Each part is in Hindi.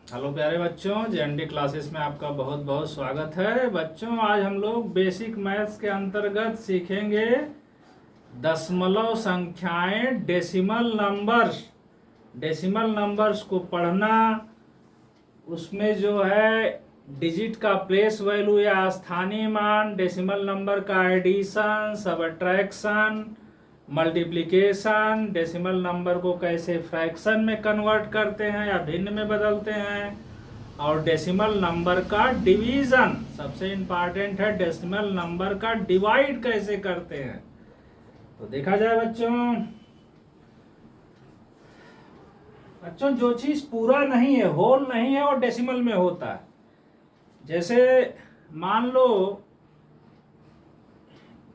हेलो प्यारे बच्चों, जेएनडी क्लासेस में आपका बहुत बहुत स्वागत है। बच्चों, आज हम लोग बेसिक मैथ्स के अंतर्गत सीखेंगे दशमलव संख्याएं, डेसिमल नंबर्स। डेसिमल नंबर्स को पढ़ना, उसमें जो है डिजिट का प्लेस वैल्यू या स्थानीय मान, डेसिमल नंबर का addition, subtraction, multiplication, decimal number को कैसे फ्रैक्शन में कन्वर्ट करते हैं या भिन्न में बदलते हैं, और डेसिमल नंबर का डिवीजन, सबसे इंपॉर्टेंट है डेसिमल नंबर का डिवाइड कैसे करते हैं। तो देखा जाए बच्चों, जो चीज पूरा नहीं है, होल नहीं है, वो डेसिमल में होता है। जैसे मान लो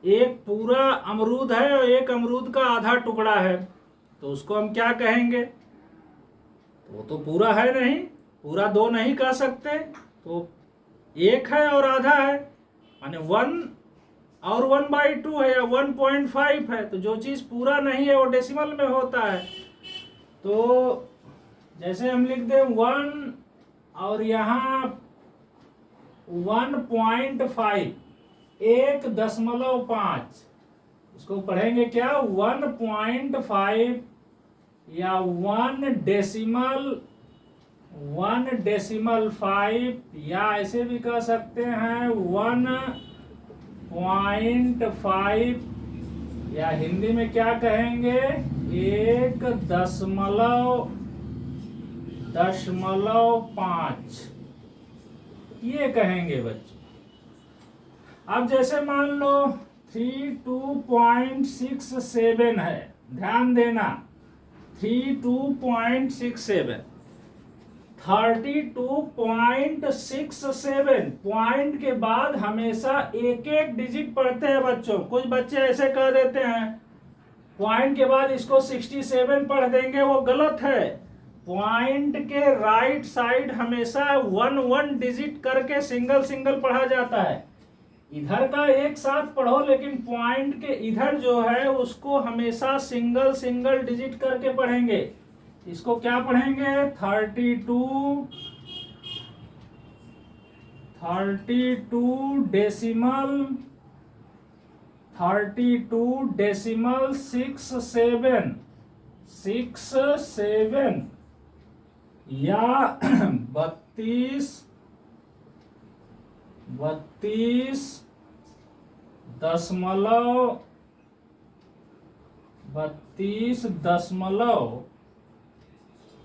एक पूरा अमरूद है और एक अमरूद का आधा टुकड़ा है, तो उसको हम क्या कहेंगे? तो वो तो पूरा है नहीं, पूरा दो नहीं कह सकते, तो एक है और आधा है, माने 1 और 1/2 है या 1.5 है। तो जो चीज पूरा नहीं है वो डेसिमल में होता है। तो जैसे हम लिख दें 1 और यहाँ 1.5, 1.5, इसको पढ़ेंगे क्या? 1.5 या 1.5, या ऐसे भी कह सकते हैं 1.5, या हिंदी में क्या कहेंगे? 1.5 ये कहेंगे बच्चों। अब जैसे मान लो 32.67 है, ध्यान देना, 32.67, 32.67 पॉइंट के बाद हमेशा एक एक डिजिट पढ़ते हैं बच्चों। कुछ बच्चे ऐसे कह देते हैं पॉइंट के बाद इसको 67 पढ़ देंगे, वो गलत है। पॉइंट के राइट साइड हमेशा 1 डिजिट करके सिंगल सिंगल पढ़ा जाता है। इधर का एक साथ पढ़ो, लेकिन पॉइंट के इधर जो है उसको हमेशा सिंगल सिंगल डिजिट करके पढ़ेंगे। इसको क्या पढ़ेंगे? 32 डेसिमल 67 या 32 दशमलव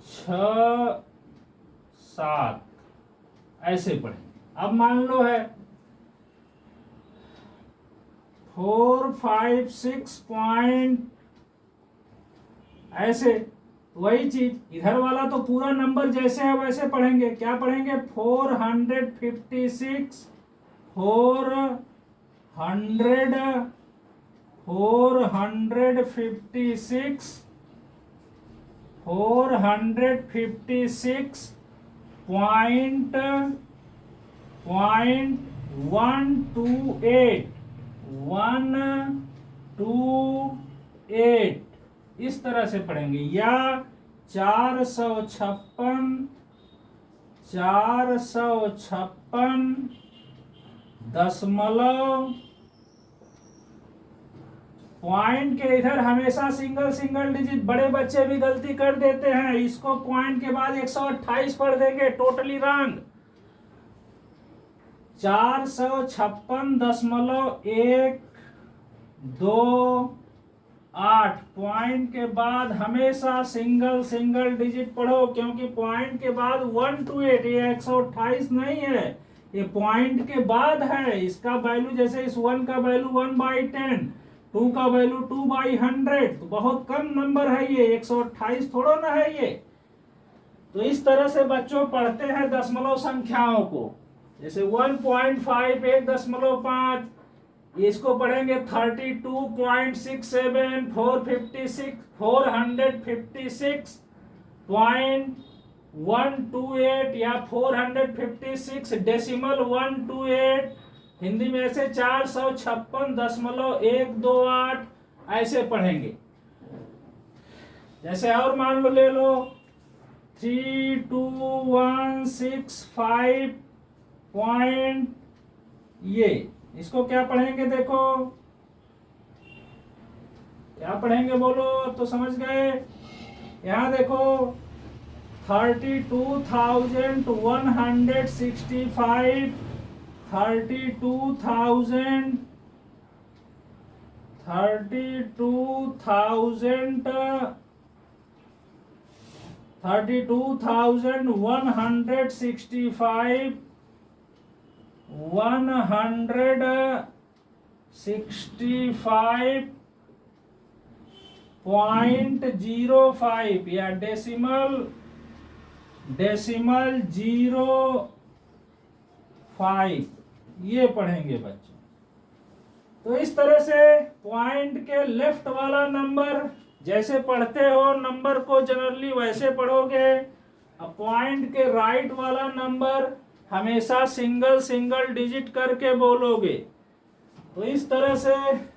6-7 ऐसे पढ़ेंगे। अब मान लो है 4, 5, 6 पॉइंट ऐसे, वही चीज इधर वाला तो पूरा नंबर जैसे है वैसे पढ़ेंगे। क्या पढ़ेंगे? 456 पॉइंट 128 इस तरह से पढ़ेंगे। या 456 दशमलव, पॉइंट के इधर हमेशा सिंगल सिंगल डिजिट, बड़े बच्चे भी गलती कर देते हैं, इसको पॉइंट के बाद 128 पढ़ देंगे, टोटली रॉन्ग। 456.128 पॉइंट के बाद हमेशा सिंगल सिंगल डिजिट पढ़ो, क्योंकि पॉइंट के बाद 1 to 8, ये 128 नहीं है, ये पॉइंट के बाद है। इसका वैल्यू जैसे इस 1 का वैल्यू 1/10, 2 का वैल्यू 2/100, तो बहुत कम नंबर है ये, 128 थोड़ा ना है ये। तो इस तरह से बच्चों पढ़ते हैं दशमलव संख्याओं को। जैसे 1.5, 1.5, इसको पढ़ेंगे 32.67, 456.128 या 456 डेसिमल 128। हिंदी में ऐसे 456.128 ऐसे पढ़ेंगे। जैसे और मान लो, ले लो 32,165 पॉइंट, ये इसको क्या पढ़ेंगे, देखो क्या पढ़ेंगे बोलो, तो समझ गए। यहां देखो 32,165, 32,000, 32,165, 165.05 या डेसिमल 0.5, ये पढ़ेंगे बच्चों। तो इस तरह से पॉइंट के लेफ्ट वाला नंबर जैसे पढ़ते हो नंबर को जनरली वैसे पढ़ोगे। अब पॉइंट के राइट वाला नंबर हमेशा सिंगल सिंगल डिजिट करके बोलोगे। तो इस तरह से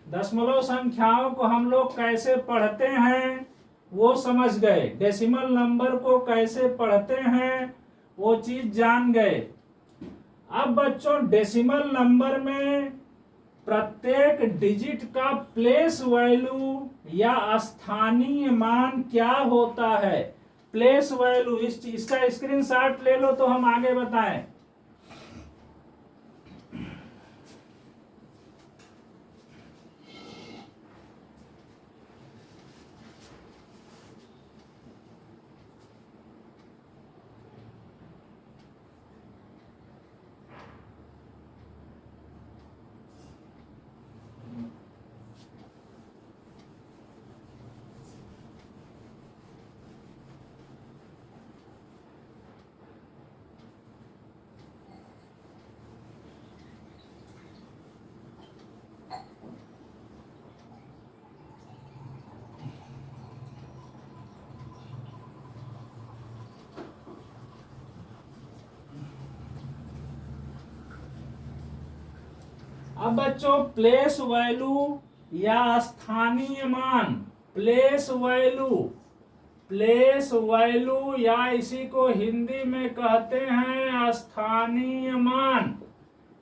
दशमलव संख्याओं को हम लोग कैसे पढ़ते हैं वो समझ गए, डेसिमल नंबर को कैसे पढ़ते हैं वो चीज जान गए। अब बच्चों डेसिमल नंबर में प्रत्येक डिजिट का प्लेस वैल्यू या स्थानीय मान क्या होता है, प्लेस वैल्यू, इसका स्क्रीनशॉट ले लो तो हम आगे बताएं। अब बच्चों प्लेस वैल्यू या स्थानीय मान, प्लेस वैल्यू या इसी को हिंदी में कहते हैं स्थानीय मान।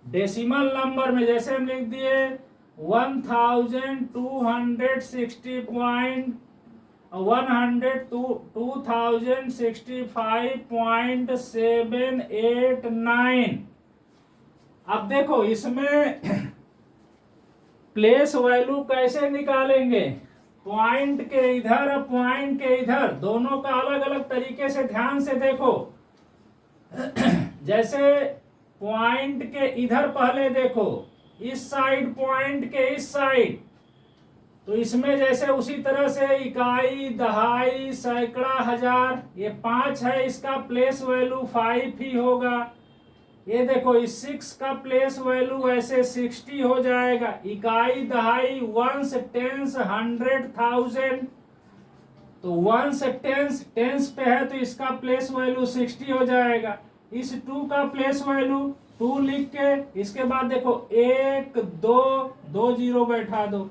डेसिमल नंबर में जैसे हम लिख दिए 2065.789। अब देखो इसमें प्लेस वैल्यू कैसे निकालेंगे, पॉइंट के इधर और पॉइंट के इधर दोनों का अलग अलग तरीके से ध्यान से देखो। जैसे पॉइंट के इधर पहले देखो, इस साइड पॉइंट के इस साइड, तो इसमें जैसे उसी तरह से इकाई, दहाई, सैकड़ा, हजार, ये 5 है, इसका प्लेस वैल्यू 5 ही होगा। ये देखो इस 6 का प्लेस वैल्यू ऐसे 60 हो जाएगा। इकाई, दहाई, वंस, टेंस, 100,000, तो वंस टेंस पे है तो इसका प्लेस वैल्यू 60 हो जाएगा। इस 2 का प्लेस वैल्यू 2 लिख के इसके बाद देखो 1 2 2 जीरो बैठा दो।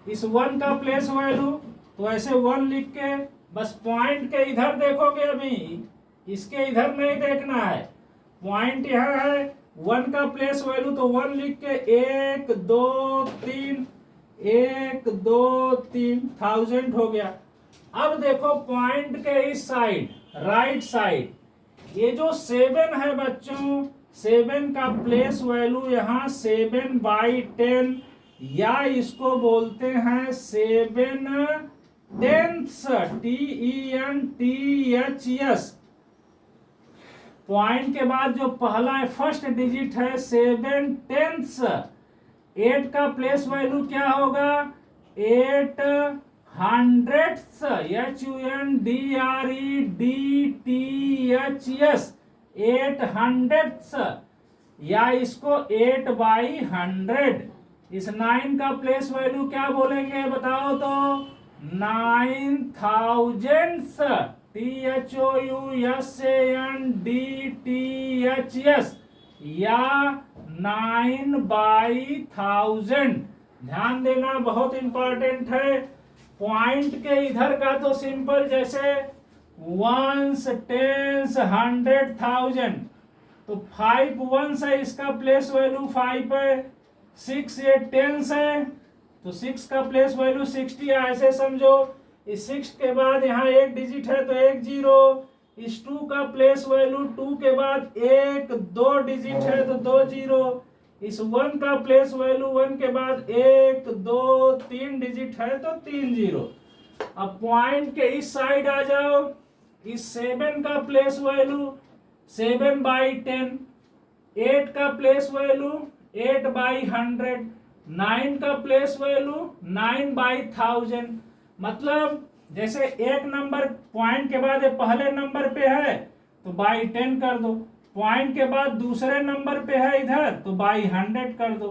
इस 1 का प्लेस वैल्यू तो ऐसे 1 लिख के बस पॉइंट के इधर देखोगे, अभी इसके इधर नहीं देखना है। पॉइंट यह है 1 का प्लेस वैल्यू तो 1 लिख के 1 2 3 1 2 3 1000 हो गया। अब देखो पॉइंट के इस साइड, राइट साइड, ये जो 7 है बच्चों, 7 का प्लेस वैल्यू यहाँ 7/10 या इसको बोलते हैं 7 टेंथ्स, TENTHS। पॉइंट के बाद जो पहला है फर्स्ट डिजिट है 7 टेंथ्स। 8 का प्लेस वैल्यू क्या होगा, 8 हंड्रेड्स, HUNDREDTHS, 8 हंड्रेड्स या इसको 8/100। इस 9 का प्लेस वैल्यू क्या बोलेंगे बताओ तो, 9000s, THOUSANDTHS या 9/1000। ध्यान देना बहुत इंपॉर्टेंट है। पॉइंट के इधर का तो सिंपल, जैसे वंस, टेंस, 100,000। तो 5 वंस है, इसका प्लेस वैल्यू 5 है। 6 ये टेंस है, तो 6 का प्लेस वैल्यू 60 है। ऐसे समझो, इस 6 के बाद यहाँ एक डिजिट है तो एक जीरो। इस 2 का प्लेस वैल्यू 2 के बाद एक दो डिजिट है तो दो जीरो। इस 1 का प्लेस वैल्यू 1 के बाद एक दो तीन डिजिट है तो तीन जीरो। अब पॉइंट के इस साइड आ जाओ। इस 7 का प्लेस वैल्यू 7/10। 8 का प्लेस वैल्यू 8/100। 9 का प्लेस वैल्यू 9/1000। मतलब जैसे एक नंबर पॉइंट के बाद ये पहले नंबर पे है तो बाई 10 कर दो। पॉइंट के बाद दूसरे नंबर पे है इधर तो बाई 100 कर दो।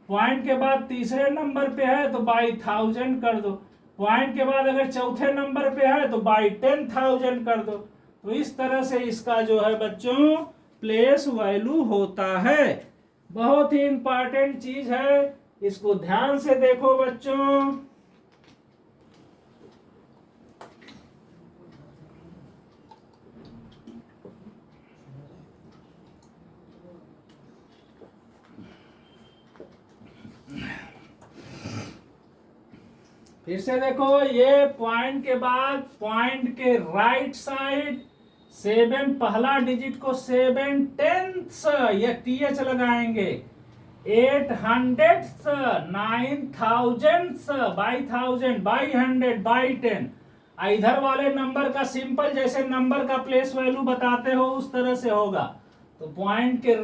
पॉइंट के बाद तीसरे नंबर पे है तो बाई 1000 कर दो। पॉइंट के बाद अगर चौथे नंबर पे है तो बाई 10,000 कर दो। तो इस तरह से इसका जो है बच्चों प्लेस वैल्यू होता है। बहुत ही इंपॉर्टेंट चीज है, इसको ध्यान से देखो बच्चों। फिर से देखो, ये पॉइंट के बाद पॉइंट के राइट साइड 7 पहला डिजिट को 7/10 ये TH लगाएंगे। 800 9,000 बाई 1000 बाई 100 बाई 10। इधर वाले नंबर का सिंपल जैसे नंबर का प्लेस वैल्यू बताते हो उस तरह से होगा। तो पॉइंट के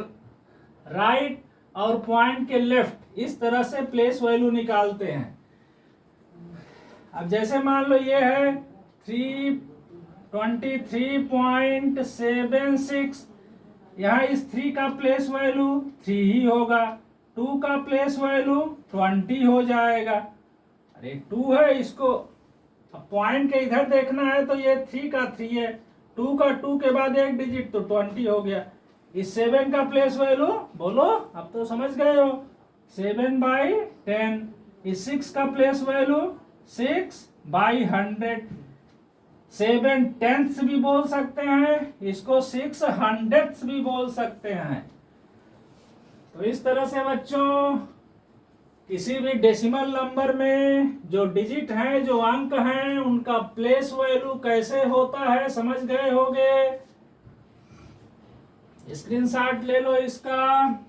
राइट और पॉइंट के लेफ्ट इस तरह से प्लेस वैल्यू निकालते हैं। अब जैसे मान लो ये है 323.76। यहाँ इस 3 का प्लेस वैल्यू 3 ही होगा। 2 का प्लेस वैल्यू 20 हो जाएगा। अरे 2 है, इसको अब पॉइंट के इधर देखना है तो ये 3 का 3 है। 2 का 2 के बाद एक डिजिट तो 20 हो गया। इस 7 का प्लेस वैल्यू बोलो, अब तो समझ गए हो, 7/10। इस 6 का प्लेस वैल्यू 6/100। 7/10 भी बोल सकते हैं, इसको 600 भी बोल सकते हैं। तो इस तरह से बच्चों किसी भी डेसिमल नंबर में जो डिजिट हैं, जो अंक हैं, उनका प्लेस वैल्यू कैसे होता है समझ गए होगे। स्क्रीनशॉट ले लो इसका।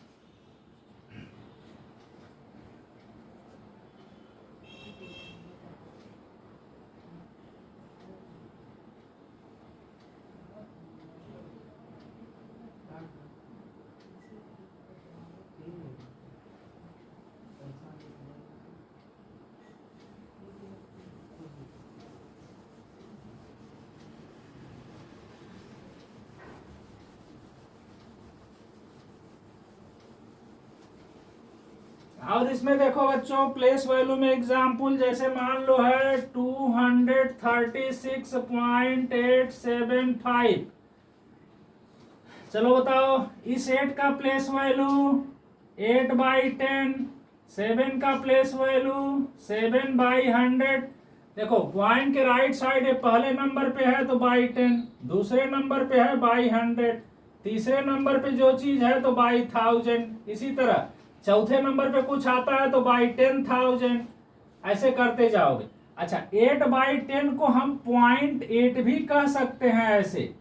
और इसमें देखो बच्चों प्लेस वैल्यू में एग्जाम्पल जैसे मान लो है 236.875। चलो बताओ, इस 8 का प्लेस वैल्यू 8/10। 7 का प्लेस वैल्यू 7/100। देखो पॉइंट के राइट साइड है, पहले नंबर पे है तो बाई 10, दूसरे नंबर पे है बाई 100, तीसरे नंबर पे जो चीज है तो बाई 1000। इसी तरह चौथे नंबर पे कुछ आता है तो बाई 10,000। ऐसे करते जाओगे। अच्छा 8/10 को हम 0.8 भी कह सकते हैं ऐसे।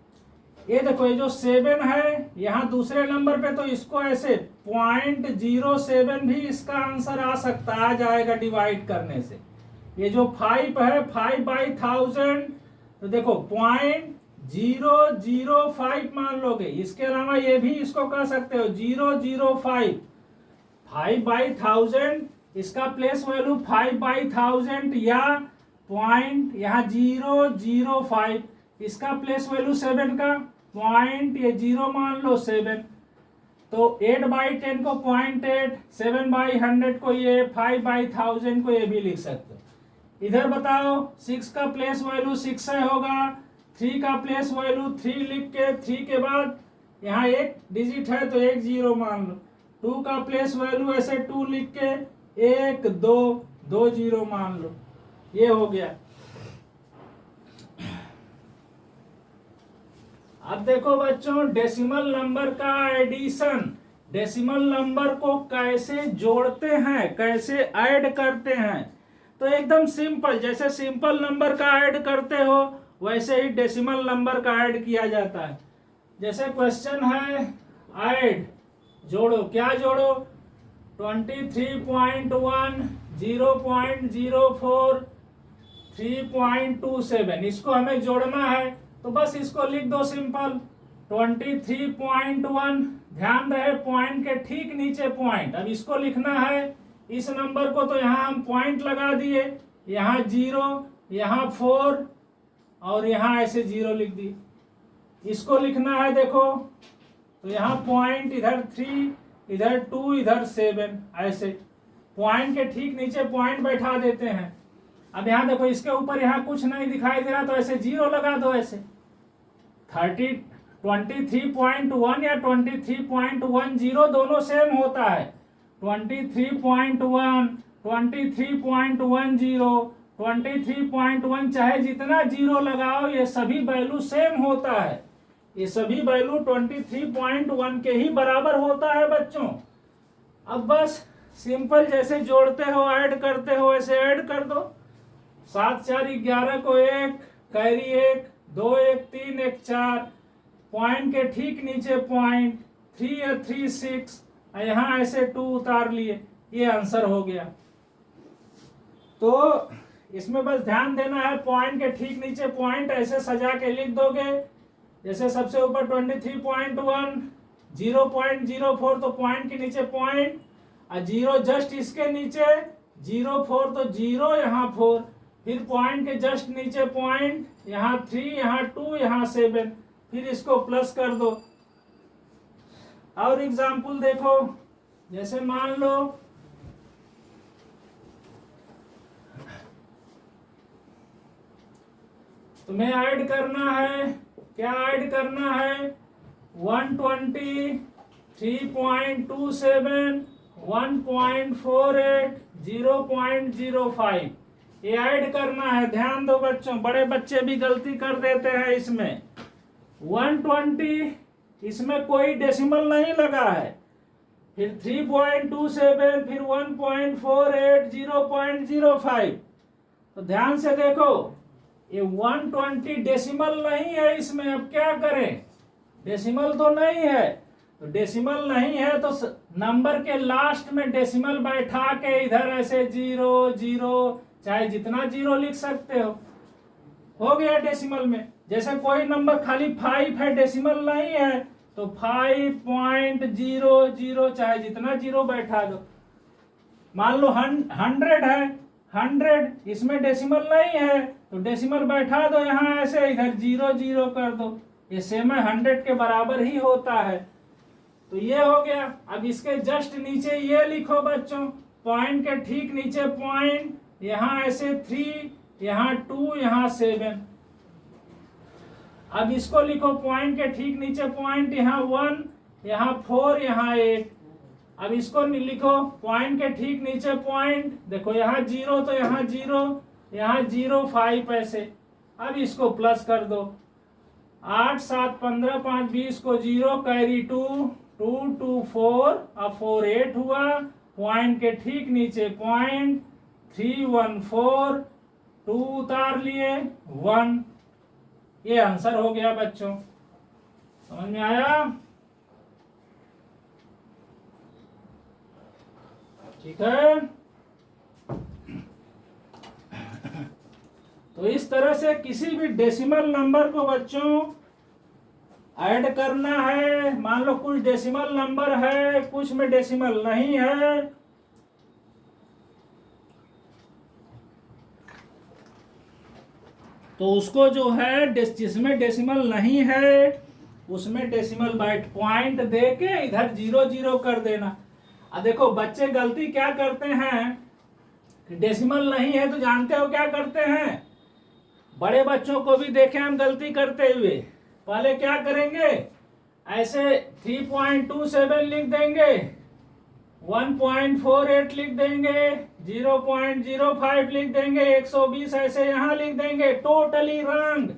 ये देखो, ये जो 7 है यहाँ दूसरे नंबर पे तो इसको ऐसे 0.07 भी इसका आंसर आ सकता, आ जाएगा डिवाइड करने से। ये जो 5 है 5/1000 तो देखो 0.005 मान लोगे। इसके अलावा ये भी इसको कह सकते हो 0.05। 5/1000 इसका प्लेस वैल्यू 5/1000 या पॉइंट यहाँ 0.05। इसका प्लेस वैल्यू 7 का पॉइंट ये 0 मान लो 7। तो 8/10 को 0.8, 7/100 को ये, 5/1000 को ये भी लिख सकते हो। इधर बताओ 6 का प्लेस वैल्यू 6 है होगा। 3 का प्लेस वैल्यू 3 लिख के 3 के बाद यहाँ एक डिजिट है तो एक जीरो मान लो। 2 का प्लेस वैल्यू ऐसे 2 लिख के 1 2 2 जीरो मान लो। ये हो गया। अब देखो बच्चों, डेसिमल नंबर का एडिशन, डेसिमल नंबर को कैसे जोड़ते हैं, कैसे ऐड करते हैं। तो एकदम सिंपल, जैसे सिंपल नंबर का ऐड करते हो वैसे ही डेसिमल नंबर का ऐड किया जाता है। जैसे क्वेश्चन है ऐड, जोड़ो, क्या जोड़ो, 23.1 0.04 3.27, इसको हमें जोड़ना है तो बस इसको लिख दो सिंपल 23.1, ध्यान रहे पॉइंट के ठीक नीचे पॉइंट। अब इसको लिखना है, इस नंबर को तो यहाँ हम पॉइंट लगा दिए, यहाँ 0, यहाँ 4 और यहाँ ऐसे 0 लिख दी। इसको लिखना है देखो, तो यहाँ पॉइंट, इधर 3, इधर 2, इधर 7, ऐसे पॉइंट के ठीक नीचे पॉइंट बैठा देते हैं। अब यहाँ देखो, इसके ऊपर यहाँ कुछ नहीं दिखाई दे रहा तो ऐसे 0 लगा दो। ऐसे 23.1 या 23.10 दोनों सेम होता है। 23.1, 23.10, 23.1, चाहे जितना 0 लगाओ ये सभी वैल्यू सेम होता है। ये सभी वैल्यू 23.1 के ही बराबर होता है बच्चों। अब बस सिंपल जैसे जोड़ते हो ऐड करते हो वैसे ऐड कर दो। 7 4 11 को 1, कैरी 1, 2 1 3 1 4, पॉइंट के ठीक नीचे पॉइंट, 3 3 6, यहाँ ऐसे 2 उतार लिए, ये आंसर हो गया। तो इसमें बस ध्यान देना है, पॉइंट के ठीक नीचे पॉइंट ऐसे सजा के लिख दोगे। जैसे सबसे ऊपर 23.1, 0.04 तो पॉइंट के नीचे पॉइंट, और 0 जस्ट इसके नीचे, 0.4 तो 0 यहाँ 4, फिर पॉइंट के जस्ट नीचे पॉइंट, यहाँ 3, यहाँ 2, यहाँ 7, फिर इसको प्लस कर दो। और एग्जाम्पल देखो, जैसे मान लो तुम्हें ऐड करना है, क्या ऐड करना है, 120, 3.27, 1.48, 0.05, ये ऐड करना है। ध्यान दो बच्चों, बड़े बच्चे भी गलती कर देते हैं इसमें। 120, इसमें कोई डेसिमल नहीं लगा है, फिर 3.27, फिर 1.48, 0.05। तो ध्यान से देखो, ये 120 डेसिमल नहीं है इसमें। अब क्या करें, डेसिमल तो नहीं है, तो डेसिमल नहीं है तो नंबर के लास्ट में डेसिमल बैठा के इधर ऐसे 0 0, चाहे जितना 0 लिख सकते हो गया डेसिमल में। जैसे कोई नंबर खाली 5 है, डेसिमल नहीं है, तो 5.00, चाहे जितना 0 बैठा दो। मान लो 100 है, 100, इसमें डेसिमल नहीं है तो डेसिमल बैठा दो यहाँ ऐसे, इधर 0 0 कर दो, ये सेम 100 के बराबर ही होता है। तो ये हो गया। अब इसके जस्ट नीचे ये लिखो बच्चों, पॉइंट के ठीक नीचे पॉइंट, यहाँ ऐसे 3, यहाँ 2, यहाँ 7। अब इसको लिखो, पॉइंट के ठीक नीचे पॉइंट, यहाँ 1, यहाँ 4, यहाँ 8। अब इसको लिखो, पॉइंट के ठीक नीचे पॉइंट, देखो यहाँ 0 तो यहाँ 0, यहाँ 0.5 ऐसे। अब इसको प्लस कर दो, 8 7 15 5 20 को 0, कैरी 2, 2 2 4, अब 4 8 हुआ। पॉइंट के ठीक नीचे पॉइंट, 3 1 4, 2 उतार लिए, 1, ये आंसर हो गया बच्चों। समझ में आया? ठीक है। तो इस तरह से किसी भी डेसिमल नंबर को बच्चों ऐड करना है। मान लो कुछ डेसिमल नंबर है, कुछ में डेसिमल नहीं है, तो उसको जो है जिसमें डेसिमल नहीं है उसमें डेसिमल बाइट पॉइंट दे के इधर 0 0 कर देना। अब देखो बच्चे गलती क्या करते हैं, डेसिमल नहीं है तो जानते हो क्या करते हैं, बड़े बच्चों को भी देखे हम गलती करते हुए। पहले क्या करेंगे, ऐसे 3.27 लिख देंगे, 1.48 लिख देंगे, 0.05 लिख देंगे, 120 ऐसे यहाँ लिख देंगे। Totally wrong.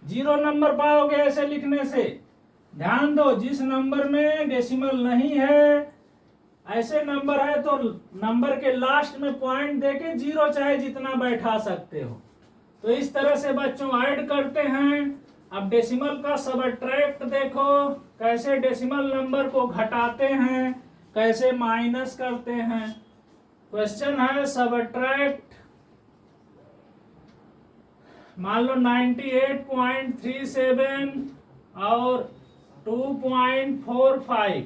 जीरो नंबर पाओगे ऐसे लिखने से। ध्यान दो, जिस नंबर में डेसिमल नहीं है, ऐसे नंबर है तो नंबर के लास्ट में पॉइंट देके जीरो चाहे जितना बैठा सकते हो। तो इस तरह से बच्चों ऐड करते हैं। अब डेसिमल का सबट्रैक्ट देखो, कैसे डेसिमल नंबर को घटाते हैं, कैसे माइनस करते हैं। क्वेश्चन है सबट्रैक्ट, मान लो 98.37 और 2.45,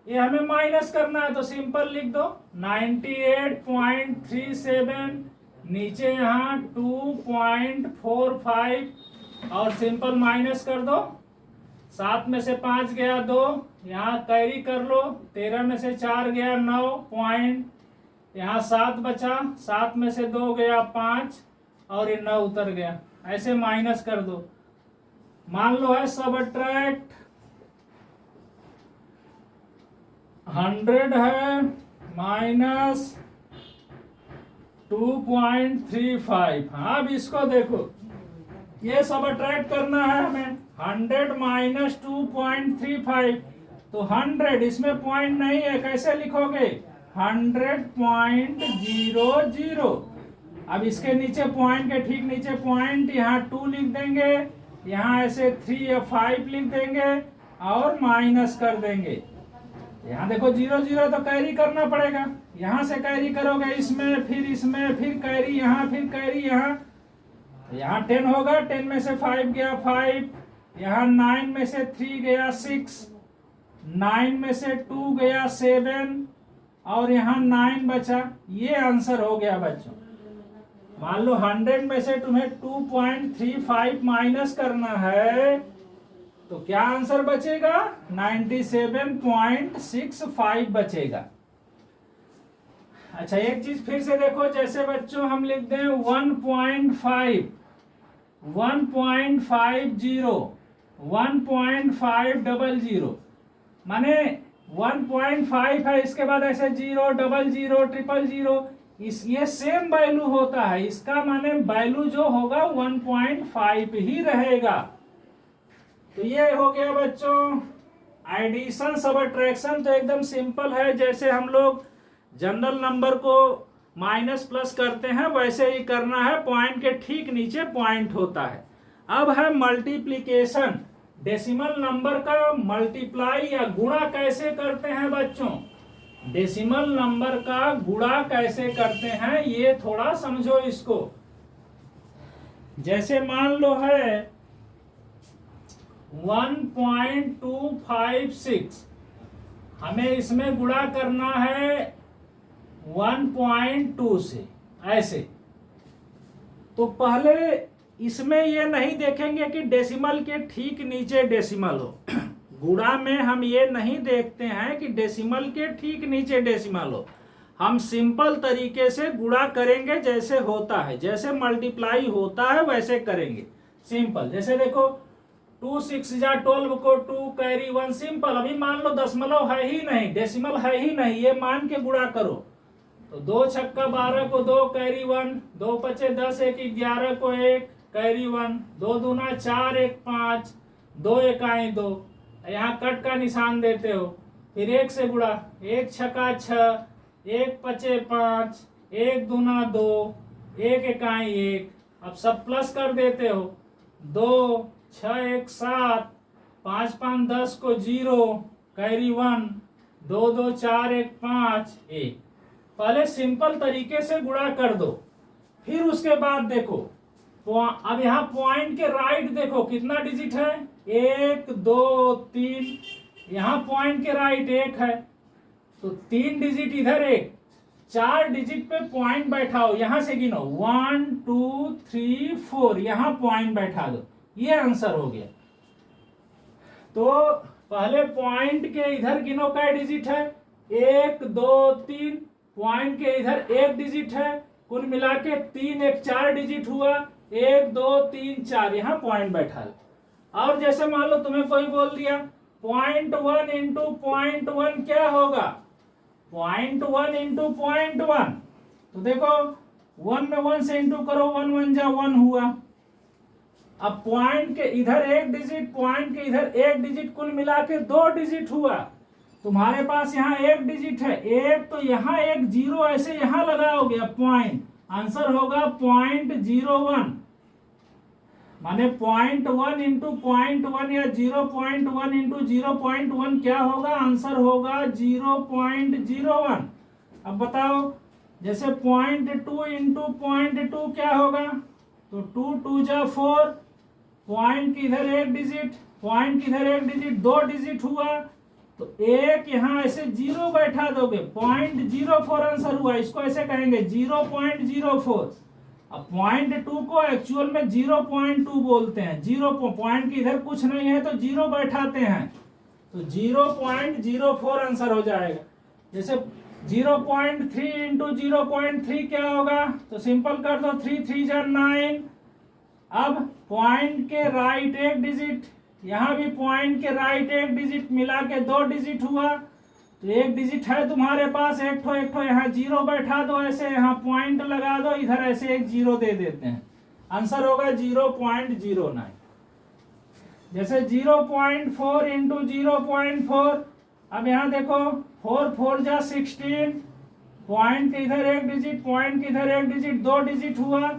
ये हमें माइनस करना है तो सिंपल लिख दो 98.37, नीचे यहाँ 2.45 और सिंपल माइनस कर दो। 7 में से 5 गया 2, यहाँ कैरी कर लो। 13 में से 4 गया 9 पॉइंट, यहाँ 7 बचा, 7 में से 2 गया 5 और ये 9 उतर गया। ऐसे माइनस कर दो। मान लो है सबट्रैक्ट 100 है माइनस 2.35। अब इसको देखो, ये सबट्रैक्ट करना है हमें। 100 माइनस 2.35, तो 100 इसमें पॉइंट नहीं है, कैसे लिखोगे 100.00। अब इसके नीचे पॉइंट के ठीक नीचे पॉइंट, यहाँ 2 लिख देंगे, यहाँ ऐसे 3 या 5 लिख देंगे और माइनस कर देंगे। यहाँ देखो 0 0 तो कैरी करना पड़ेगा, यहाँ से कैरी करोगे इसमें, फिर कैरी यहाँ, फिर कैरी यहाँ। यहाँ 10 होगा, 10 में से 5 गया 5, यहाँ 9 में से 3 गया 6, 9 में से 2 गया 7 और यहाँ 9 बचा। ये आंसर हो गया बच्चों। मान लो 100 में से तुम्हें 2.35 माइनस करना है तो क्या आंसर बचेगा 97.65 बचेगा। अच्छा एक चीज फिर से देखो, जैसे बच्चों हम लिख दें 1.5, 1.50, 1.500, माने 1.5 है, इसके बाद ऐसे 0 00 000, इस ये सेम वैल्यू होता है, इसका माने वैल्यू जो होगा 1.5 ही रहेगा। तो ये हो गया बच्चों एडिशन सबट्रैक्शन। तो एकदम सिंपल है, जैसे हम लोग जनरल नंबर को माइनस प्लस करते हैं वैसे ही करना है, पॉइंट के ठीक नीचे पॉइंट होता है। अब है मल्टीप्लिकेशन, डेसिमल नंबर का मल्टीप्लाई या गुणा कैसे करते हैं बच्चों। डेसिमल नंबर का गुणा कैसे करते हैं ये थोड़ा समझो इसको। जैसे मान लो है 1.256, हमें इसमें गुणा करना है 1.2 से, ऐसे। तो पहले इसमें ये नहीं देखेंगे कि डेसिमल के ठीक नीचे डेसिमल हो। गुणा में हम ये नहीं देखते हैं कि डेसिमल के ठीक नीचे डेसिमल हो। हम सिंपल तरीके से गुणा करेंगे, जैसे होता है, जैसे मल्टीप्लाई होता है वैसे करेंगे सिंपल। जैसे देखो 2 6 जा 12 को 2 कैरी 1, सिंपल। अभी मान लो दशमलव है ही नहीं, डेसिमल है ही नहीं, ये मान के गुणा करो। तो 2 छक्का 12 को 2 कैरी 1, 2 पचे 10, 1 11 को 1 कैरी 1, 2 दूना 4 1 5, 2 इकाई 2, यहाँ कट का निशान देते हो। फिर 1 से गुणा, 1 छक्का 6, 1 पचे 5, 1 दूना 2, 1 इकाई 1। अब सब प्लस कर देते हो, 2 6 1 7, 5 5 10 को 0 कैरी 1, 2 2 4 1 5 1। पहले सिंपल तरीके से गुणा कर दो, फिर उसके बाद देखो अब यहाँ पॉइंट के राइट देखो कितना डिजिट है, 1 2 3, यहाँ पॉइंट के राइट 1 है तो 3 डिजिट इधर, 1 4 डिजिट पे पॉइंट बैठाओ, यहां से गिनो 1 2 3 4, यहां पॉइंट बैठा दो, ये आंसर हो गया। तो पहले पॉइंट के इधर गिनो क्या डिजिट है, 1 2 3, पॉइंट के इधर 1 डिजिट है, कुल मिला के 3 1 4 डिजिट हुआ, 1 2 3 4, यहाँ पॉइंट बैठा लो। और जैसे मान लो तुम्हें कोई बोल दिया 0.1 इंटू 0.1 क्या होगा, 0.1 इंटू 0.1, तो देखो 1 में 1 से इंटू करो, 1 1 जा 1 हुआ, अब पॉइंट के इधर एक डिजिट, पॉइंट के इधर एक डिजिट, कुल मिला के 2 डिजिट हुआ। तुम्हारे पास यहाँ एक डिजिट है, एक तो यहाँ एक जीरो ऐसे यहाँ लगाओगे। अब पॉइंट, आंसर होगा 0.01, माने 0.1 इंटू 0.1 या 0.1 इंटू 0.1 क्या होगा, आंसर होगा 0.01। अब बताओ, जैसे 0.2 इंटू 0.2 क्या होगा, तो 2 2 जा 4, पॉइंट की इधर एक डिजिट, पॉइंट की इधर एक डिजिट, 2 डिजिट हुआ, तो एक यहाँ ऐसे जीरो बैठा दोगे, 0.04 आंसर हुआ। इसको ऐसे कहेंगे 0.04। अब 0.2 को एक्चुअल में 0.2 बोलते हैं। जीरो पॉइंट की इधर कुछ नहीं है तो जीरो बैठाते हैं, तो 0.04 आंसर हो जाएगा। जैसे 0.3 इंटू 0.3 क्या होगा, तो सिंपल कर दो, 3 3 जा 9। अब पॉइंट के राइट एक डिजिट, यहाँ भी पॉइंट के राइट एक डिजिट, मिला के 2 डिजिट हुआ, तो एक डिजिट है तुम्हारे पास, एक ठो यहाँ जीरो बैठा दो, ऐसे यहाँ पॉइंट लगा दो, इधर ऐसे एक जीरो दे देते हैं, आंसर होगा 0.09। जैसे 0.4 इंटू 0.4, अब यहाँ देखो 4 4 जा 16, पॉइंट के इधर एक डिजिट, पॉइंट के इधर एक डिजिट, 2 डिजिट हुआ,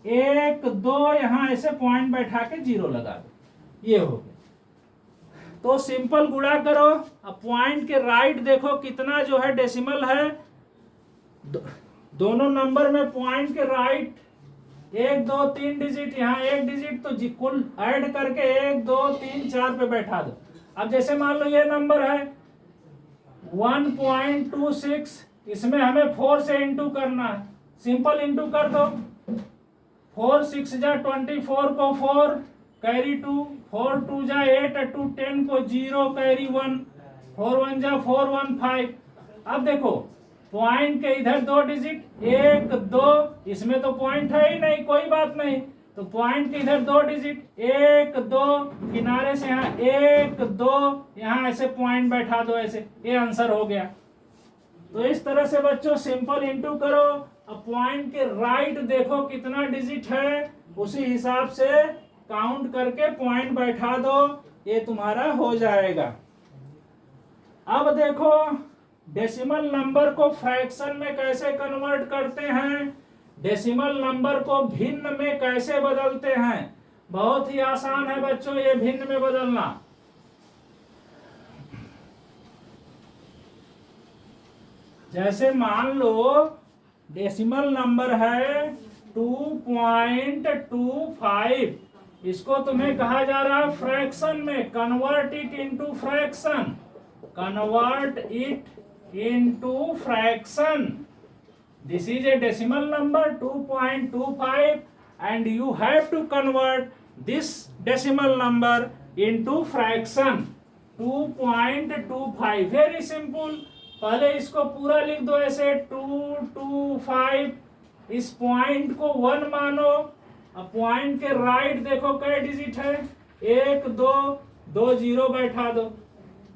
1 2 यहाँ ऐसे पॉइंट बैठा के जीरो लगा दो, ये हो गया। तो सिंपल गुणा करो। अब पॉइंट के राइट देखो कितना जो है डेसिमल है, दोनों नंबर में पॉइंट के राइट 1 2 3 डिजिट, यहाँ एक डिजिट, तो कुल ऐड करके 1 2 3 4 पे बैठा दो। अब जैसे मान लो ये नंबर है 1.26, इसमें हमें 4 से इंटू करना है, सिंपल इंटू कर दो, 4 6 जा 24 को 4 कैरी 2, 4 2 जा 8 2 10 को 0 कैरी 1, 4 1 जा 4 1 5। अब देखो पॉइंट के इधर 2 डिजिट, 1 2, इसमें तो पॉइंट है ही नहीं, कोई बात नहीं, तो पॉइंट के इधर 2 डिजिट, 1 2, किनारे से यहाँ 1 2, यहाँ ऐसे पॉइंट बैठा दो ऐसे, ये आंसर हो गया। तो इस तरह से बच्चों सिंपल इंटू करो। अब पॉइंट के राइट देखो कितना डिजिट है, उसी हिसाब से काउंट करके पॉइंट बैठा दो, ये तुम्हारा हो जाएगा। अब देखो डेसिमल नंबर को फ्रैक्शन में कैसे कन्वर्ट करते हैं, डेसिमल नंबर को भिन्न में कैसे बदलते हैं। बहुत ही आसान है बच्चों ये भिन्न में बदलना। जैसे मान लो डेसिमल नंबर है 2.25, इसको तुम्हें कहा जा रहा है फ्रैक्शन में, convert it into fraction, convert it into fraction. This is a decimal number 2.25 and you have to convert this decimal number into fraction 2.25। very simple, पहले इसको पूरा लिख दो ऐसे 225, इस पॉइंट को 1 मानो। अब पॉइंट के राइट देखो कई डिजिट है, 1 2 2 जीरो बैठा दो,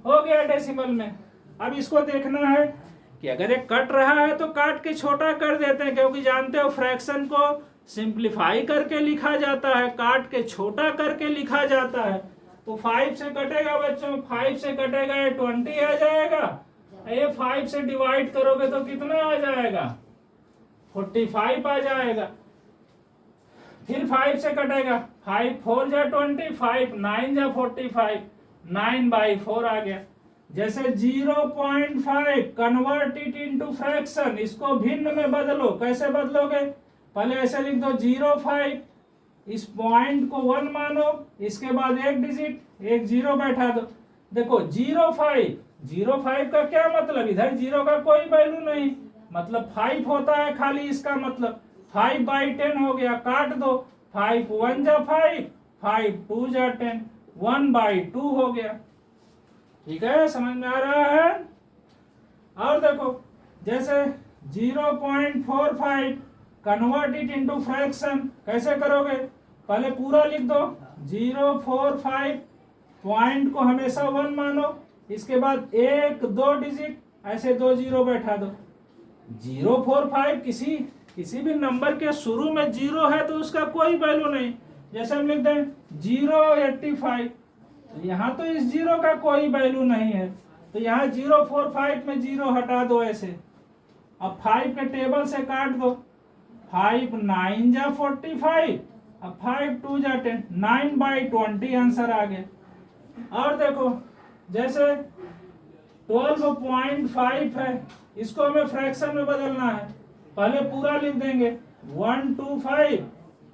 हो गया डेसिमल में। अब इसको देखना है कि अगर एक कट रहा है तो काट के छोटा कर देते हैं, क्योंकि जानते हो फ्रैक्शन को सिंप्लीफाई करके लिखा जाता है, काट के छोटा करके लिखा जाता है। तो 5 से कटेगा बच्चों, 5 से कटेगा ये 20 आ जाएगा, ये 5 से डिवाइड करोगे तो कितना आ जाएगा, 45 आ जाएगा। फिर 5 से कटेगा, 5 4 जा 25, 9 जा 45, 9/4 आ गया। जैसे 0.5 कन्वर्ट इट इनटू फ्रैक्शन, इसको भिन्न में बदलो। कैसे बदलोगे, पहले ऐसे लिख दो 0.5, इस पॉइंट को 1 मानो, इसके बाद एक डिजिट, एक जीरो बैठा दो। देखो 0.5 का क्या मतलब, इधर जीरो का कोई वैल्यू नहीं, मतलब 5 होता है खाली, इसका मतलब 5/10 हो गया, काट दो, 5 1 जा 5, 5 2 जा 10, 1/2 हो गया। ठीक है, समझ में आ रहा है। और देखो जैसे 0.45 कन्वर्ट इट इनटू फ्रैक्शन, कैसे करोगे, पहले पूरा लिख दो 0.45, पॉइंट को हमेशा 1 मानो, इसके बाद 1 2 डिजिट, ऐसे 2 जीरो बैठा दो। 0.45 किसी भी नंबर के शुरू में जीरो है तो उसका कोई वैल्यू नहीं, जैसे हम लिख दें 085, तो यहाँ तो इस 0 का कोई वैल्यू नहीं है, तो यहाँ 045 में 0 हटा दो ऐसे। अब 5 के टेबल से काट दो, 5 9 जा 45, अब 5 2 जा 10, 9/20 आंसर आ गया। और देखो जैसे 12.5 है, इसको हमें फ्रैक्शन में बदलना है, पहले पूरा लिख देंगे 125,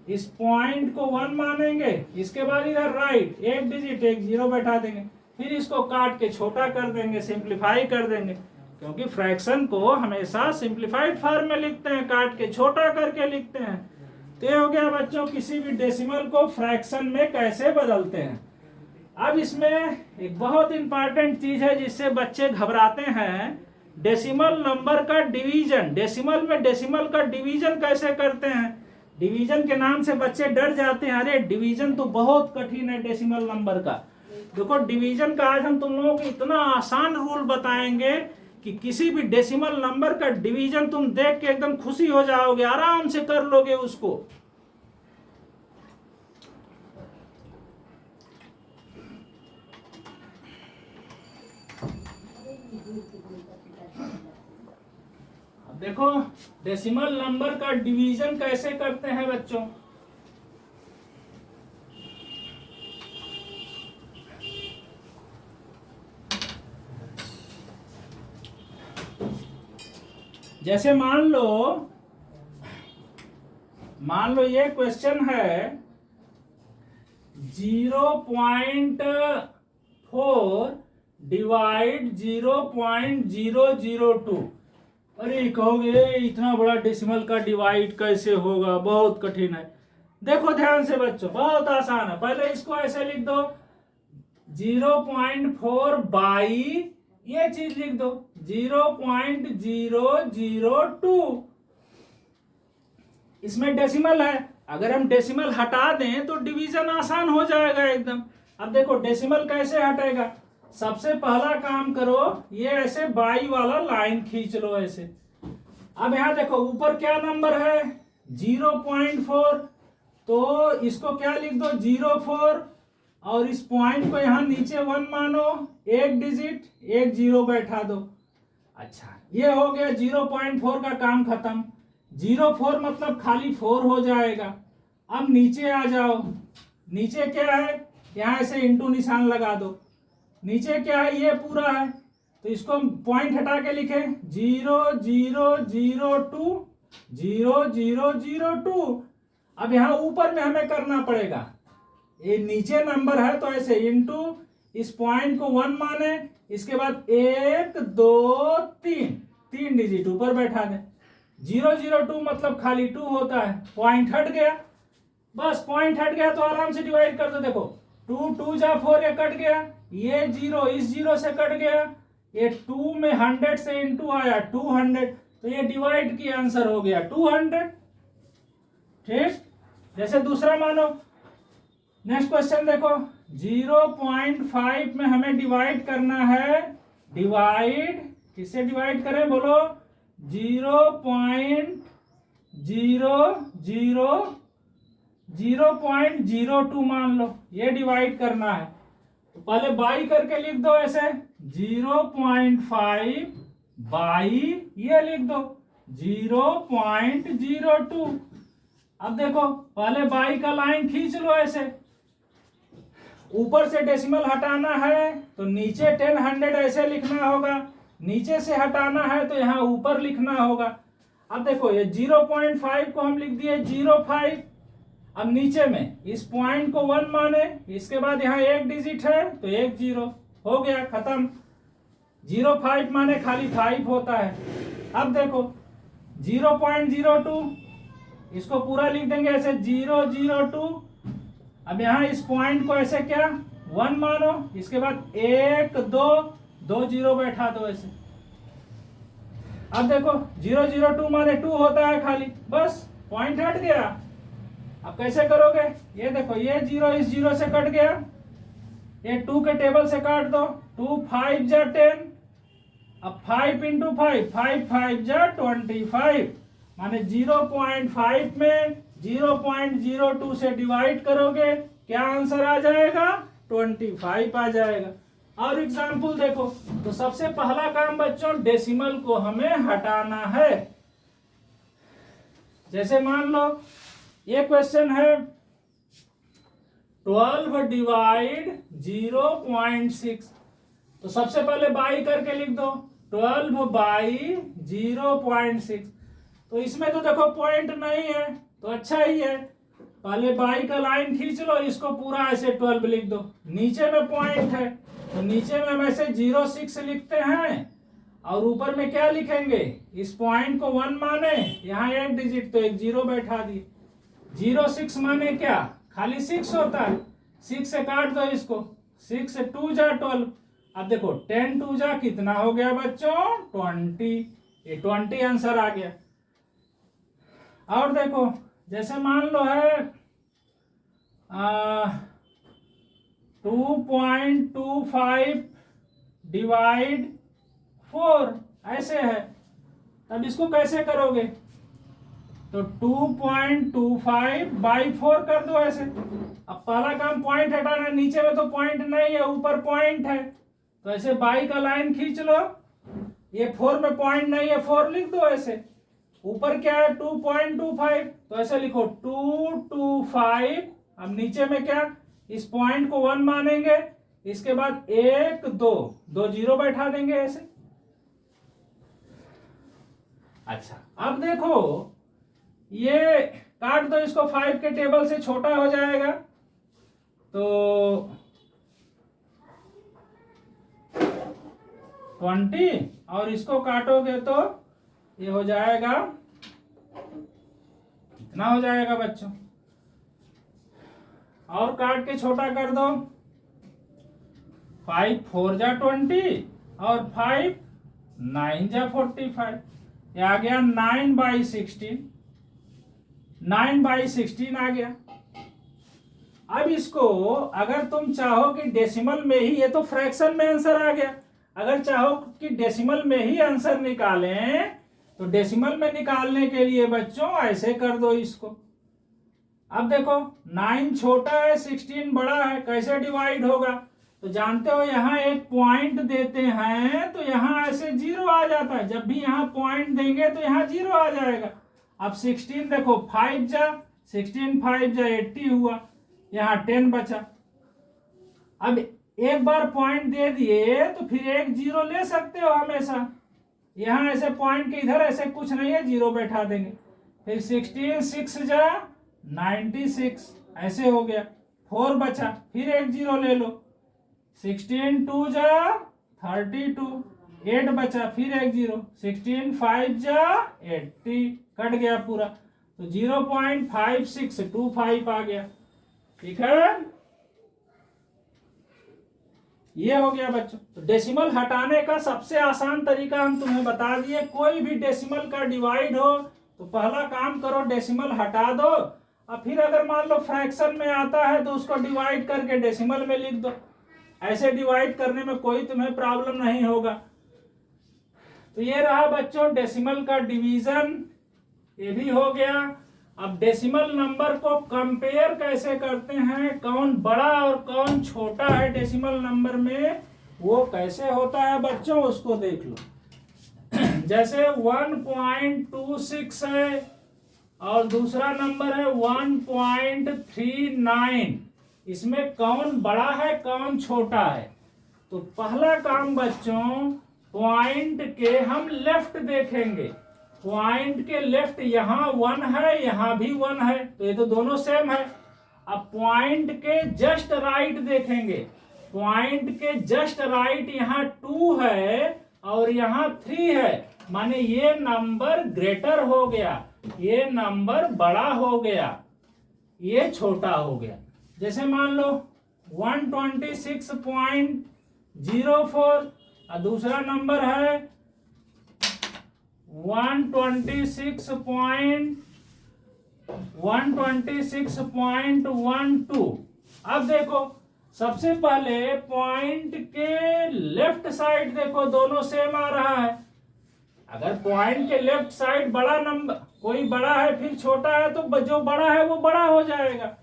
इस पॉइंट को 1 मानेंगे, इसके बाद इधर राइट एक डिजिट एक 0 बैठा देंगे, फिर इसको काट के छोटा कर देंगे, सिंप्लीफाई कर देंगे, क्योंकि फ्रैक्शन को हमेशा सिंप्लीफाइड फॉर्म में लिखते हैं, काट के छोटा करके लिखते हैं। तो ये हो गया बच्चों किसी भी डेसिमल को फ्रैक्शन में कैसे बदलते हैं। अब इसमें एक बहुत इंपॉर्टेंट चीज है जिससे बच्चे घबराते हैं, डेसिमल नंबर का डिवीजन। डेसिमल में डेसिमल का डिवीजन कैसे करते हैं, डिवीजन के नाम से बच्चे डर जाते हैं, अरे डिवीजन तो बहुत कठिन है डेसिमल नंबर का। देखो डिवीजन का आज हम तुम लोगों को इतना आसान रूल बताएंगे कि किसी भी डेसिमल नंबर का डिवीजन तुम देख के एकदम खुशी हो जाओगे, आराम से कर लोगे उसको। देखो डेसिमल नंबर का डिवीजन कैसे करते हैं बच्चों। जैसे मान लो ये क्वेश्चन है 0.4 डिवाइड 0.002। अरे कहोगे इतना बड़ा डेसिमल का डिवाइड कैसे होगा, बहुत कठिन है। देखो ध्यान से बच्चों, बहुत आसान है। पहले इसको ऐसे लिख दो 0.4 बाई ये चीज लिख दो 0.002। इसमें डेसिमल है, अगर हम डेसिमल हटा दें तो डिवीजन आसान हो जाएगा एकदम। अब देखो डेसिमल कैसे हटेगा, सबसे पहला काम करो ये ऐसे बाई वाला लाइन खींच लो ऐसे। अब यहां देखो ऊपर क्या नंबर है 0.4, तो इसको क्या लिख दो 04, और इस पॉइंट को यहां नीचे 1 मानो, एक डिजिट एक 0 बैठा दो। अच्छा ये हो गया 0.4 का काम खत्म। 04 मतलब खाली 4 हो जाएगा। अब नीचे आ जाओ, नीचे क्या है, यहां ऐसे इंटू निशान लगा दो। नीचे क्या है, ये पूरा है, तो इसको पॉइंट हटा के लिखे 0.002 0.002। अब यहां ऊपर में हमें करना पड़ेगा, ये नीचे नंबर है तो ऐसे इंटू इस पॉइंट को 1 माने, इसके बाद 1 2 3 डिजिट ऊपर बैठा दें। 0.002 मतलब खाली 2 होता है, पॉइंट हट गया, बस पॉइंट हट गया तो आराम से डिवाइड कर दो। देखो 2 2 जा 4, ये कट गया, ये 0 इस 0 से कट गया, ये 2 में 100 से इंटू आया 200, तो ये डिवाइड की आंसर हो गया 200। ठीक, जैसे दूसरा मानो, नेक्स्ट क्वेश्चन देखो 0.5 में हमें डिवाइड करना है, डिवाइड किससे डिवाइड करें बोलो 0.002 मान लो, ये डिवाइड करना है। तो पहले बाई करके लिख दो ऐसे 0.5 बाई ये लिख दो 0.02। अब देखो पहले बाई का लाइन खींच लो ऐसे, ऊपर से डेसिमल हटाना है तो नीचे 10 ऐसे लिखना होगा, नीचे से हटाना है तो यहाँ ऊपर लिखना होगा। अब देखो ये 0.5 को हम लिख दिए 05, अब नीचे में इस पॉइंट को 1 माने, इसके बाद यहाँ एक डिजिट है तो एक 0 हो गया, खत्म। 05 माने खाली 5 होता है। अब देखो 0.02 इसको पूरा लिख देंगे ऐसे 0.02। अब यहाँ इस पॉइंट को ऐसे क्या 1 मानो, इसके बाद 1 2 0 बैठा दो ऐसे। अब देखो 0.02 माने 2 होता है खाली, बस पॉइंट हट गया। अब कैसे करोगे, ये देखो ये 0 इस 0 से कट गया, ये 2 के टेबल से काट दो, 2 5 जा 10, अब 5 इंटू 5 5 5 जा 25, माने 0.5 में 0.02 से डिवाइड करोगे क्या आंसर आ जाएगा? 25 आ जाएगा। और एग्जाम्पल देखो, तो सबसे पहला काम बच्चों डेसिमल को हमें हटाना है। जैसे मान लो ये क्वेश्चन है 12 डिवाइड 0.6, तो सबसे पहले बाई करके लिख दो 12 बाई 0.6। तो इसमें तो देखो पॉइंट नहीं है तो अच्छा ही है, पहले बाई का लाइन खींच लो, इसको पूरा ऐसे 12 लिख दो। नीचे में पॉइंट है तो नीचे में हम ऐसे 0.6 लिखते हैं और ऊपर में क्या लिखेंगे? इस पॉइंट को 1 माने, यहाँ एक डिजिट तो एक 0 बैठा दिए। 0.6 माने क्या? खाली 6 होता है, 6 से काट दो इसको, 6 से 2 जा 12। अब देखो 10 2 जा कितना हो गया बच्चों? 20। ये 20 आंसर आ गया। और देखो जैसे मान लो है 2.25 डिवाइड 4 ऐसे है, तब इसको कैसे करोगे? तो 2.25 बाई 4 कर दो ऐसे। अब पहला काम पॉइंट हटाना, नीचे में तो पॉइंट नहीं है, ऊपर पॉइंट है, तो ऐसे बाई का लाइन खींच लो, ये 4 में पॉइंट नहीं है 4 लिख दो ऐसे। ऊपर क्या है? 2.25, तो ऐसे लिखो 225। अब नीचे में क्या? इस पॉइंट को 1 मानेंगे, इसके बाद 1 2 2 0 बैठा देंगे ऐसे। अच्छा अब देखो ये काट दो इसको, 5 के टेबल से छोटा हो जाएगा, तो 20 और इसको काटोगे तो ये हो जाएगा, कितना हो जाएगा बच्चों? और काट के छोटा कर दो, 5 4 जा 20 और 5 9 जा 45, ये आ गया 9/16, 9/16 आ गया। अब इसको अगर तुम चाहो कि डेसिमल में ही, ये तो फ्रैक्शन में आंसर आ गया, अगर चाहो कि डेसिमल में ही आंसर निकालें तो डेसिमल में निकालने के लिए बच्चों ऐसे कर दो इसको। अब देखो 9 छोटा है 16 बड़ा है, कैसे डिवाइड होगा? तो जानते हो यहाँ एक पॉइंट देते हैं तो यहाँ ऐसे 0 आ जाता है, जब भी यहाँ पॉइंट देंगे तो यहाँ 0 आ जाएगा। अब 16 देखो 5 जा 16 5 जा 80 हुआ, यहाँ 10 बचा। अब एक बार पॉइंट दे दिए तो फिर एक 0 ले सकते हो हमेशा, यहाँ ऐसे पॉइंट के इधर ऐसे कुछ नहीं है 0 बैठा देंगे। फिर 16 6 जा 96 ऐसे हो गया, 4 बचा, फिर एक 0 ले लो, 16 2 जा 32, 8 बचा, फिर एक 0, 16 5 जा 80, कट गया पूरा, तो 0.5625 आ गया। ठीक है, ये हो गया बच्चों। तो डेसिमल हटाने का सबसे आसान तरीका हम तुम्हें बता दिए। कोई भी डेसिमल का डिवाइड हो तो पहला काम करो डेसिमल हटा दो, और फिर अगर मान लो फ्रैक्शन में आता है तो उसको डिवाइड करके डेसिमल में लिख दो। ऐसे डिवाइड करने में कोई तुम्हें प्रॉब्लम नहीं होगा। तो ये रहा बच्चों डेसिमल का डिवीजन, ये भी हो गया। अब डेसिमल नंबर को कंपेयर कैसे करते हैं, कौन बड़ा और कौन छोटा है डेसिमल नंबर में, वो कैसे होता है बच्चों, उसको देख लो। जैसे 1.26 है और दूसरा नंबर है 1.39, इसमें कौन बड़ा है कौन छोटा है? तो पहला काम बच्चों पॉइंट के हम लेफ्ट देखेंगे, पॉइंट के लेफ्ट यहाँ 1 है यहाँ भी 1 है, तो ये तो दोनों सेम है। अब पॉइंट के जस्ट राइट देखेंगे, पॉइंट के जस्ट राइट यहाँ 2 है और यहाँ 3 है, माने ये नंबर ग्रेटर हो गया, ये नंबर बड़ा हो गया, ये छोटा हो गया। जैसे मान लो 126.04 और दूसरा नंबर है 126.12। अब देखो सबसे पहले पॉइंट के लेफ्ट साइड देखो दोनों सेम आ रहा है। अगर पॉइंट के लेफ्ट साइड बड़ा नंबर कोई बड़ा है फिर छोटा है, तो जो बड़ा है वो बड़ा हो जाएगा।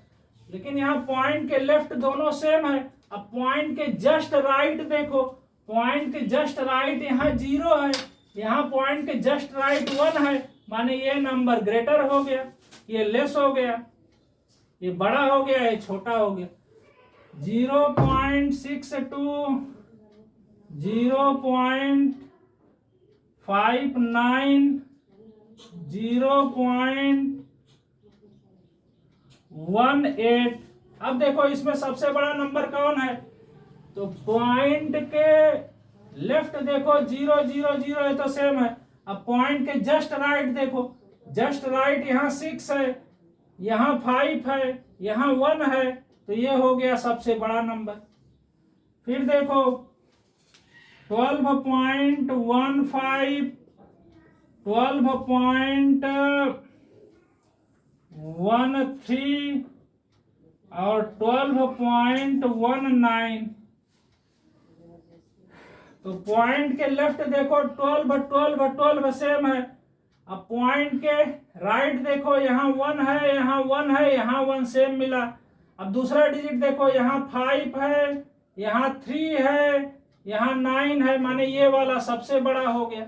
लेकिन यहाँ पॉइंट के लेफ्ट दोनों सेम है। अब पॉइंट के जस्ट राइट देखो, पॉइंट के जस्ट राइट यहाँ 0 है, यहाँ पॉइंट के जस्ट राइट 1 है, माने ये नंबर ग्रेटर हो गया, ये लेस हो गया, ये बड़ा हो गया, ये छोटा हो गया। 0.62, 0.59, 0.18। अब देखो इसमें सबसे बड़ा नंबर कौन है, तो पॉइंट के लेफ्ट देखो 0 0 0 है तो सेम है। अब पॉइंट के जस्ट राइट देखो, जस्ट राइट यहाँ 6 है, यहाँ 5 है, यहाँ 1 है, तो ये हो गया सबसे बड़ा नंबर। फिर देखो 12.15, 12.13 और 12.19। तो पॉइंट के लेफ्ट देखो 12 12 12 सेम है। अब पॉइंट के राइट देखो, यहाँ 1 है, यहाँ 1 है, यहाँ 1 सेम मिला। अब दूसरा डिजिट देखो, यहाँ 5 है, यहाँ 3 है, यहाँ 9 है, माने ये वाला सबसे बड़ा हो गया।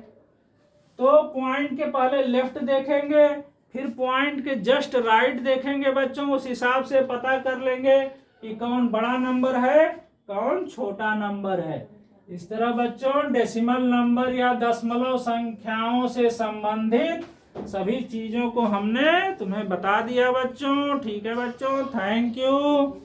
तो पॉइंट के पहले लेफ्ट देखेंगे, फिर पॉइंट के जस्ट राइट देखेंगे बच्चों, उस हिसाब से पता कर लेंगे कि कौन बड़ा नंबर है कौन छोटा नंबर है। इस तरह बच्चों डेसिमल नंबर या दशमलव संख्याओं से संबंधित सभी चीजों को हमने तुम्हें बता दिया बच्चों। ठीक है बच्चों, थैंक यू।